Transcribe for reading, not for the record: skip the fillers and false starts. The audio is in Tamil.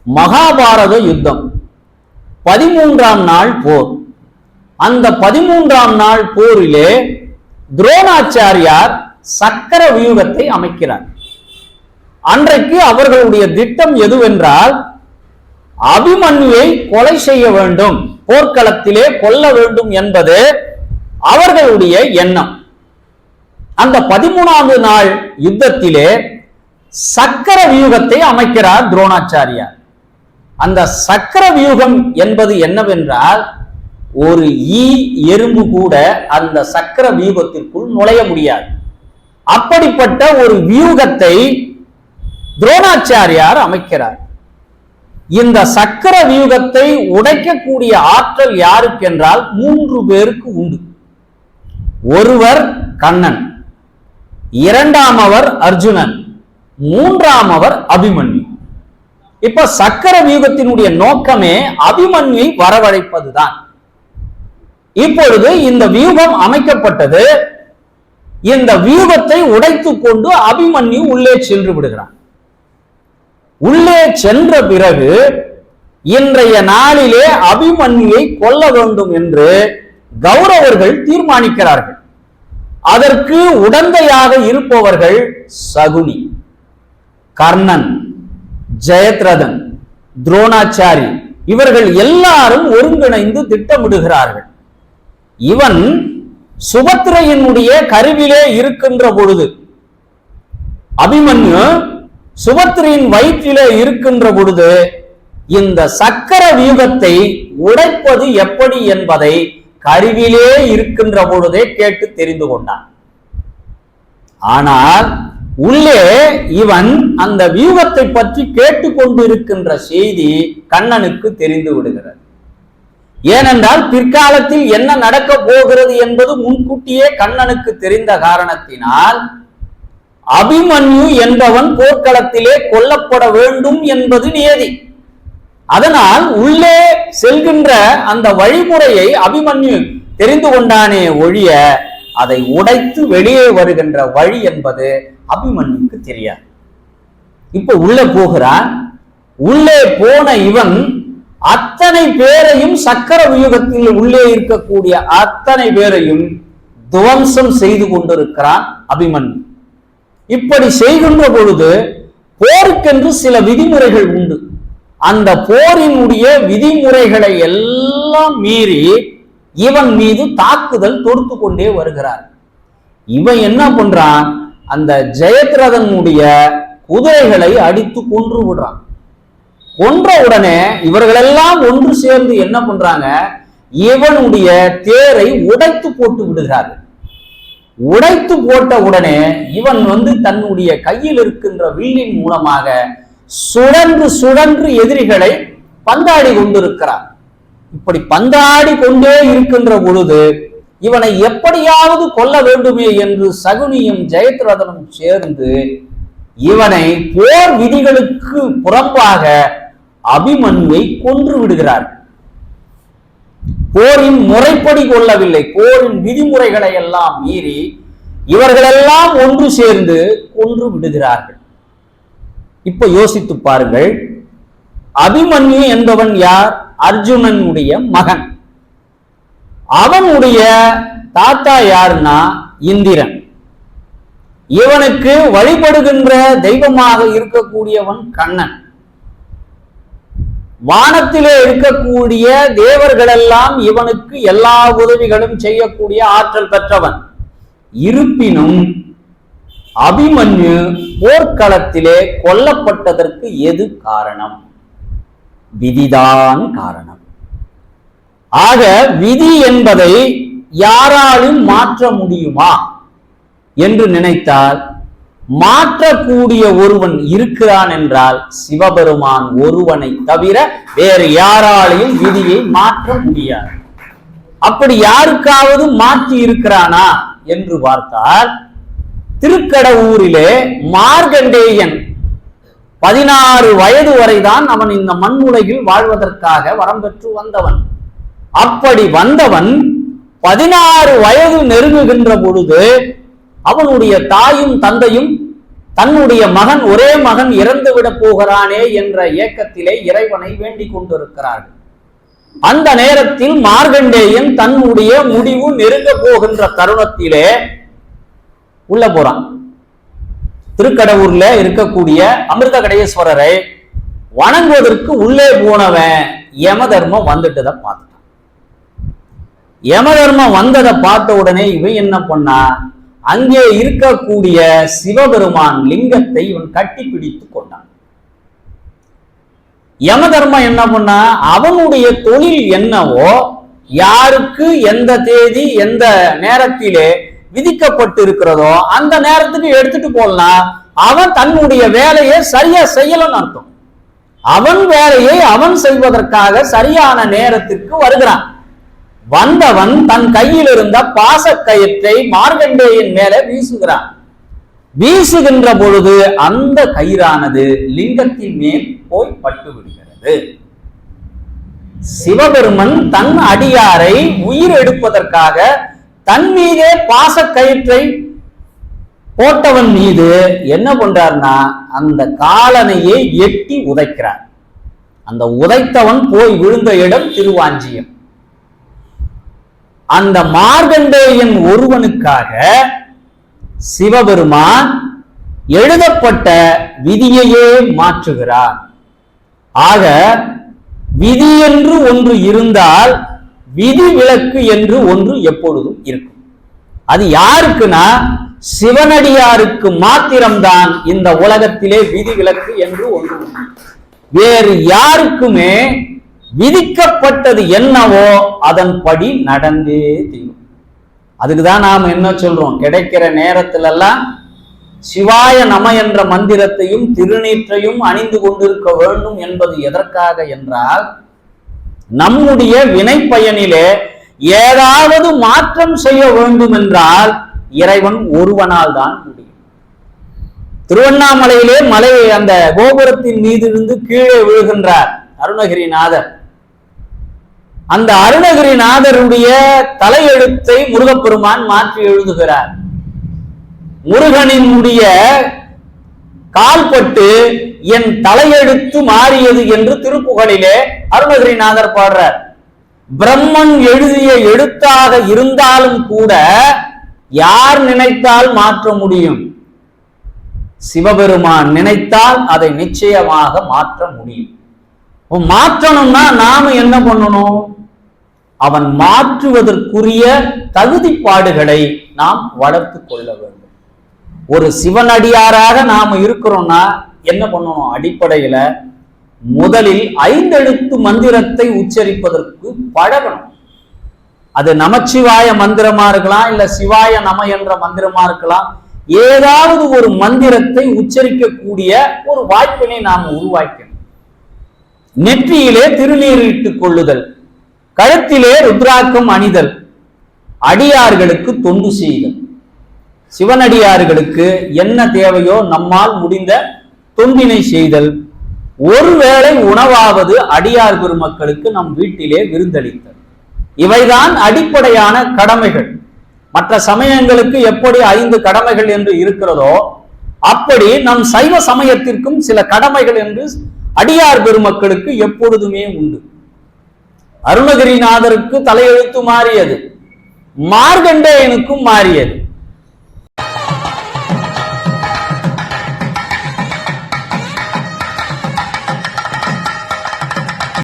மகாபாரத யுத்தம் 13ஆம் நாள் போர். அந்த 13ஆம் நாள் போரிலே துரோணாச்சாரியார் சக்கர வியூகத்தை அமைக்கிறார். அன்றைக்கு அவர்களுடைய திட்டம் எதுவென்றால், அபிமன்யுவை கொலை செய்ய வேண்டும், போர்க்களத்திலே கொல்ல வேண்டும் என்பது அவர்களுடைய எண்ணம். அந்த 13ஆவது நாள் யுத்தத்திலே சக்கர வியூகத்தை அமைக்கிறார் துரோணாச்சாரியார். அந்த சக்கர வியூகம் என்பது என்னவென்றால், ஒரு எறும்பு கூட அந்த சக்கர வியூகத்திற்குள் நுழைய முடியாது. அப்படிப்பட்ட ஒரு வியூகத்தை துரோணாச்சாரியார் அமைக்கிறார். இந்த சக்கர வியூகத்தை உடைக்கக்கூடிய ஆற்றல் யாருக்கு என்றால் 3 பேருக்கு உண்டு. ஒருவர் கண்ணன், இரண்டாமவர் அர்ஜுனன், மூன்றாமவர் அபிமன்யு. இப்ப சக்கர வியூகத்தினுடைய நோக்கமே அபிமன்யுவை வரவழைப்பதுதான். இப்பொழுது இந்த வியூகம் அமைக்கப்பட்டது. இந்த வியூகத்தை உடைத்துக் கொண்டு அபிமன்யு உள்ளே சென்று விடுகிறான். உள்ளே சென்ற பிறகு இன்றைய நாளிலே அபிமன்யுவை கொல்ல வேண்டும் என்று கௌரவர்கள் தீர்மானிக்கிறார்கள். அதற்கு உடந்தையாக இருப்பவர்கள் சகுனி, கர்ணன், ஜெயத்ரதன், துரோணாச்சாரி, இவர்கள் எல்லாரும் ஒருங்கிணைந்து திட்டமிடுகிறார்கள். இவன் சுபத்திரையினுடைய கருவிலே இருக்கின்ற பொழுது, அபிமன்யு சுபத்திரையின் வயிற்றிலே இருக்கின்ற பொழுது இந்த சக்கர வியூகத்தை உடைப்பது எப்படி என்பதை கருவிலே இருக்கின்ற பொழுதே கேட்டு தெரிந்து கொண்டான். ஆனால் உள்ளே இவன் அந்த வியூகத்தை பற்றி கேட்டுக்கொண்டிருக்கின்ற செய்தி கண்ணனுக்கு தெரிந்து விடுகிறது. ஏனென்றால் பிற்காலத்தில் என்ன நடக்க போகிறது என்பது முன்கூட்டியே கண்ணனுக்கு தெரிந்த காரணத்தினால் அபிமன்யு என்பவன் போர்க்களத்திலே கொல்லப்பட வேண்டும் என்பது நியதி. அதனால் உள்ளே செல்கின்ற அந்த வழிமுறையை அபிமன்யு தெரிந்து கொண்டானே ஒழிய அதை உடைத்து வெளியே வருகின்ற வழி என்பது அபிமன்யுக்கு தெரியாது. இப்ப உள்ளே போகிறான். உள்ளே போன இவன் அத்தனை பேரையும் சக்கர வியூகத்தில் உள்ளே இருக்கக்கூடிய அத்தனை பேரையும் துவம்சம் செய்து கொண்டிருக்கிறான் அபிமன்யு. இப்படி செய்கின்ற பொழுது போருக்கென்று சில விதிமுறைகள் உண்டு. அந்த போரினுடைய விதிமுறைகளை எல்லாம் மீறி இவன் மீது தாக்குதல் தொடுத்து கொண்டே வருகிறார். இவன் என்ன பண்றான், அந்த ஜெயத்ரதனுடைய குதிரைகளை அடித்து கொன்று விடுறான். கொன்ற உடனே இவர்களெல்லாம் ஒன்று சேர்ந்து என்ன பண்றாங்க, இவனுடைய தேரை உடைத்து போட்டு விடுகிறார்கள். உடைத்து போட்ட உடனே இவன் தன்னுடைய கையில் இருக்கின்ற வில்லின் மூலமாக சுழன்று சுழன்று எதிரிகளை பந்தாடி கொண்டிருக்கிறான். இப்படி பந்தாடி கொண்டே இருக்கின்ற பொழுது இவனை எப்படியாவது கொல்ல வேண்டுமே என்று சகுனியும் ஜெயத்ரதனும் சேர்ந்து இவனை போர் விதிகளுக்கு புறம்பாக அபிமன்யுவை கொன்று விடுகிறார். போரின் முறைப்படி கொள்ளவில்லை, போரின் விதிமுறைகளை எல்லாம் மீறி இவர்களெல்லாம் ஒன்று சேர்ந்து கொன்று விடுகிறார்கள். இப்ப யோசித்து பாருங்கள், அபிமன்யு என்பவன் யார்? அர்ஜுனனுடைய மகன். அவனுடைய தாத்தா யாருன்னா இந்திரன். இவனுக்கு வழிபடுகின்ற தெய்வமாக இருக்கக்கூடியவன் கண்ணன். வானத்திலே இருக்கக்கூடிய தேவர்களெல்லாம் இவனுக்கு எல்லா உதவிகளும் செய்யக்கூடிய ஆற்றல் பெற்றவன். இருப்பினும் அபிமன்யு போர்க்களத்திலே கொல்லப்பட்டதற்கு எது காரணம்? விதிதான் காரணம். ஆக விதி என்பதை யாராலும் மாற்ற முடியுமா என்று நினைத்தால், மாற்றக்கூடிய ஒருவன் இருக்கிறான் என்றால் சிவபெருமான் ஒருவனை தவிர வேறு யாராலையும் விதியை மாற்ற முடியாது. அப்படி யாருக்காவது மாற்றி இருக்கிறானா என்று பார்த்தால், திருக்கடவூரிலே மார்கண்டேயன் 16 வயது வரைதான் அவன் இந்த மண்ணுலகில் வாழ்வதற்காக வரம் பெற்று வந்தவன். அப்படி வந்தவன் 16 வயது நெருங்குகின்ற பொழுது அவனுடைய தாயும் தந்தையும் தன்னுடைய மகன், ஒரே மகன் இறந்துவிட போகிறானே என்ற ஏக்கத்திலே இறைவனை வேண்டிக் கொண்டிருக்கிறார்கள். அந்த நேரத்தில் மார்கண்டேயன் தன்னுடைய முடிவு நெருங்க போகின்ற தருணத்திலே உள்ள போறான். திருக்கடவுர்ல இருக்கக்கூடிய அமிர்த கடேஸ்வரரை வணங்குவதற்கு உள்ளே போனவன் யமதர்மம் வந்துட்டதை பார்த்துட்டான். யமதர்மம் வந்ததை பார்த்த உடனே இவன் என்ன பண்ணா, அங்கே இருக்கக்கூடிய சிவபெருமான் லிங்கத்தை இவன் கட்டி பிடித்து கொண்டான். யமதர்மம் என்ன பண்ணா, அவனுடைய தொழில் என்னவோ, யாருக்கு எந்த தேதி எந்த நேரத்திலே விதிக்கப்பட்டு இருக்கிறதோ அந்த நேரத்துக்கு எடுத்துட்டு போடலாம். அவன் தன்னுடைய வேலையை சரியா செய்யலன்னு அர்த்தம். அவன் வேலையை அவன் செய்வதற்காக சரியான நேரத்திற்கு வருகிறான். வந்தவன் தன் கையில் இருந்த பாசக்கயிற்றை மார்கண்டேயன் மேல வீசுகிறான். வீசுகின்ற பொழுது அந்த கயிறானது லிங்கத்தின் மேல் போய் பட்டு விடுகிறது. சிவபெருமன் தன் அடியாரை உயிர் எடுப்பதற்காக தன் மீதே பாசக்கயிற்றை போட்டவன் மீது என்ன பண்றார்னா, அந்த காலனையே எட்டி உதைக்கிறார். அந்த உதைத்தவன் போய் விழுந்த இடம் திருவாஞ்சியம். அந்த மார்கண்டேயன் ஒருவனுக்காக சிவபெருமான் எழுதப்பட்ட விதியையே மாற்றுகிறார். ஆக விதி என்று ஒன்று இருந்தால் விதி விலக்கு என்று ஒன்று எப்பொழுதும் இருக்கும். அது யாருக்குன்னா, சிவனடியாருக்கு மாத்திரம்தான் இந்த உலகத்திலே விதி விலக்கு என்று ஒன்று. வேறு யாருக்குமே விதிக்கப்பட்டது என்னவோ அதன்படி நடந்தே தீரும். அதுக்குதான் நாம் என்ன சொல்றோம், கிடைக்கிற நேரத்துல எல்லாம் சிவாய நம என்ற மந்திரத்தையும் திருநீற்றையும் அணிந்து கொண்டிருக்க வேண்டும் என்பது எதற்காக என்றால், நம்முடைய வினை பயனிலே ஏதாவது மாற்றம் செய்ய வேண்டும் என்றால் இறைவன் ஒருவனால் தான் முடியும். திருவண்ணாமலையிலே மலை அந்த கோபுரத்தின் மீது இருந்து கீழே விழுகின்றார் அருணகிரிநாதர். அந்த அருணகிரிநாதருடைய தலையெழுத்தை முருகப்பெருமான் மாற்றி எழுதுகிறார். முருகனினுடைய கால்பட்டு என் தலையெழுத்து மாறியது என்று திருப்புகழிலே அருணகிரிநாதர் பாடுறார். பிரம்மன் எழுதிய எழுத்தாக இருந்தாலும் கூட யார் நினைத்தால் மாற்ற முடியும்? சிவபெருமான் நினைத்தால் அதை நிச்சயமாக மாற்ற முடியும். மாற்றணும்னா நாம என்ன பண்ணணும்? அவன் மாற்றுவதற்குரிய தகுதிப்பாடுகளை நாம் வளர்த்து கொள்ள வேண்டும். ஒரு சிவனடியாராக நாம இருக்கிறோம்னா என்ன பண்ணணும்? அடிப்படையில முதலில் 5 எழுத்து மந்திரத்தை உச்சரிப்பதற்கு பழகணும். அது நமச்சிவாய மந்திரமா இருக்கலாம், இல்ல சிவாய நம என்ற மந்திரமா இருக்கலாம். ஏதாவது ஒரு மந்திரத்தை உச்சரிக்கக்கூடிய ஒரு வாய்ப்பினை நாம் உருவாக்கணும். நெற்றியிலே திருநீர் இட்டுக் கொள்ளுதல், கழுத்திலே ருத்ராக்கம் அணிதல், அடியார்களுக்கு தொண்டு செய்தல். சிவனடியார்களுக்கு என்ன தேவையோ நம்மால் முடிந்த தொண்டினை செய்தல். ஒருவேளை உணவாவது அடியார் பெருமக்களுக்கு நம் வீட்டிலே விருந்தளித்தல். இவைதான் அடிப்படையான கடமைகள். மற்ற சமயங்களுக்கு எப்படி 5 கடமைகள் என்று இருக்கிறதோ அப்படி நம் சைவ சமயத்திற்கும் சில கடமைகள் என்று அடியார் பெருமக்களுக்கு எப்பொழுதுமே உண்டு. அருணகிரிநாதருக்கு தலையெழுத்து மாறியது, மார்கண்டேயனுக்கும் மாறியது.